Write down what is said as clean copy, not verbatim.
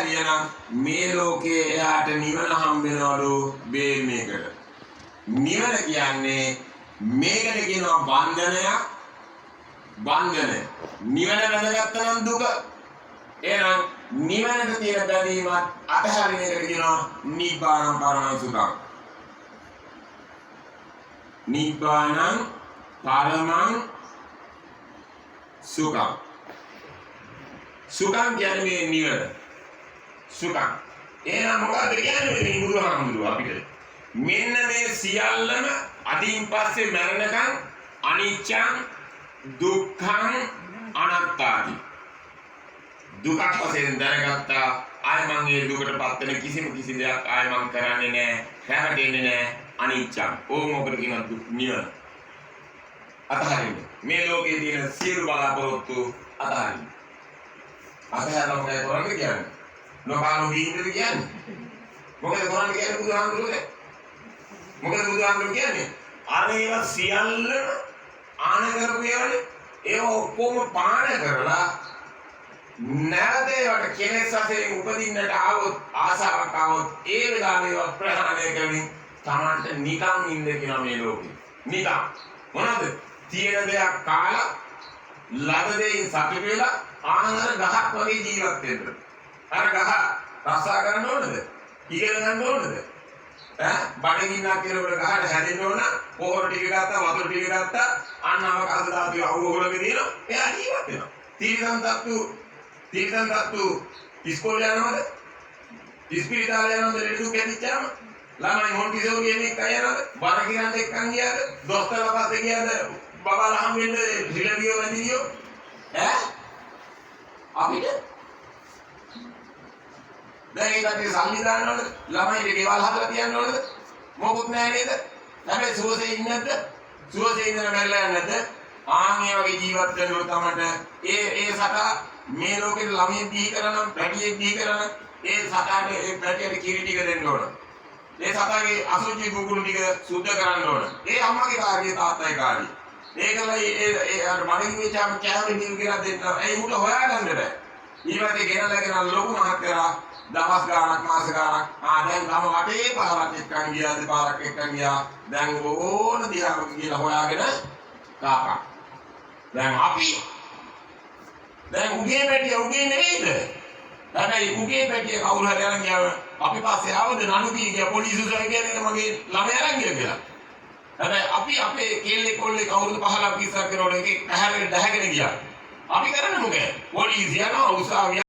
අතහැරියනම් මේ ලෝකේ එයාට නිවන හම්බ වෙනවලු මේකට. නිවන කියන්නේ මේකට කියනවා බන්ධනයක්. බන්ධනය. නිවන බඳගත්තා නම් දුක. එහෙනම් නිවනට තියෙන බැඳීමත් අතහැරින එකට කියනවා නිබ්බාණං පරමං සුඛං. නිබ්බාණං පරමං සුඛං. සුඛං කියන්නේ මේ නිවන. සුඛං. එහෙනම් මොකද කියන්නේ මේ බුදුහාමුදුරුවෝ අපිට? මෙන්න මේ සියල්ලම අදින් පස්සේ මරණකම් අනිච්චං දුක්ඛං අනාත්තාති. දුකක් වශයෙන් දැනගත්තා. ආය මං මේ දුකටපත් වෙන කිසි දෙයක් ආය මං කරන්නේ නැහැ. හැරෙන්නේ නැහැ. අනිච්චං. ඕම මොකද කියන නිවන. අතහරින්න. මේ ලෝකයේ තියෙන සියලු බලාපොරොත්තු අතහරින්න. අතහැරලා මොකද කරන්නේ කියන්නේ? නොකානෝ ගිහින්ද කියන්නේ? මොකද කරන්නේ කියන්නේ බුදුහාමුදුරුවෝ? මොකද බුදුහාමුදුරුවෝ කියන්නේ? අර ඒවා සියල්ලම ආන කරපු ඒවානේ. ඒවා ඔක්කොම පාන කරලා නැවත ඒවට කෙලෙස් වශයෙන් උපදින්නට ආවොත් ආසාවක් ආවොත් ඒ වෙලාවේ ඒවා ප්‍රහාණය කරමින් තමන්ට නිකන් ඉන්න කියන මේ ලෝකේ. නිකන්. මොනවද? තියෙන දෙයක් කාලා ලද දෙයින් සතුට වෙලා ආනන්ද ගහක් වගේ ජීවත් වෙන්න. අර ගහ රසා ගන්න ඕනද? ඉගෙන ගන්න ඕනද? බඩගින්නක් කෙරුවට ගහට හැදෙන්න ඕන. පොහොර ටික ගත්තා, වතුර ටික ගත්තා, අන්නම කසදාතිය අවුවගලක දිනන. එයා ජීවත් වෙනවා. තීරසන් තත්තු ඉස්කෝලේ යනවද? ඉස්පිරිතාලේ යනවද? ලෙඩු කැදිච්චාම ළමයි මොන්ටිසෝරි කෙනෙක් අයනවද? බර කියන්න එක්කන් ගියාද? දොස්තරලා පස්සේ ගියාද? බබාලා හම් වෙන්න රිලවියෝ වැඳියෝ අපිට දැන් ඒකට සල්ලි දාන්නවද? ළමයිට ගෙවල් හදලා තියන්නවද? මොකුත් නැහැ නේද? හැබැයි සුවසේ ඉන්නේ නැද්ද? සුවසේ ඉඳලා මැරලා යන්නේ නැද්ද? ආන්ගේ වගේ ජීවත් වෙනකොට තමයි ඒ සතා මේ ලෝකේ ළමයි දිහි කරනම් පැටියෙක් දිහි කරනම් ඒ සතාට ඒ පැටියට කිරි ටික දෙන්න ඕන. ඒ සතාගේ අසුචි කුකුළු ටික සුද්ධ කරන්න ඕන. ඒ අම්මගේ කාර්යය තාත්තගේ කාර්යය. ඒකලා ඒ අර මඩින් වෙච්චාම කැමරේ ටික ගෙනත් දෙන්න. ඒ උට හොයාගන්න බෑ. ඊපස්සේ ගෙනලා ලොකු මහත් කරා දවස් ගාණක් මාස ගාණක් දැන් ගම වටේ පාරක් එක්කන් ගියා දෙපාරක් එක්කන් ගියා. දැන් ඕන දිහාම ගිහලා හොයාගෙන කාපා. දැන් අපි දැන් උගේ පැටිය උගේ නෙවෙයිද? හැබැයි උගේ පැටිය කවුරු හරි අරන් ගියාම අපි පස්සේ ආවද නඩු කිය පොලිසිය කියන්නේ මගේ ළමයා අරන් ගියා කියලා. හැබැයි අපි අපේ කෙල්ලේ කොල්ලේ කවුරුද 15 20ක් කරනකොට එකේ ඇහැරගෙන දැහැගෙන ගියා. අපි කරන්නේ මොකද? පොලිසිය යනවා උසාවිය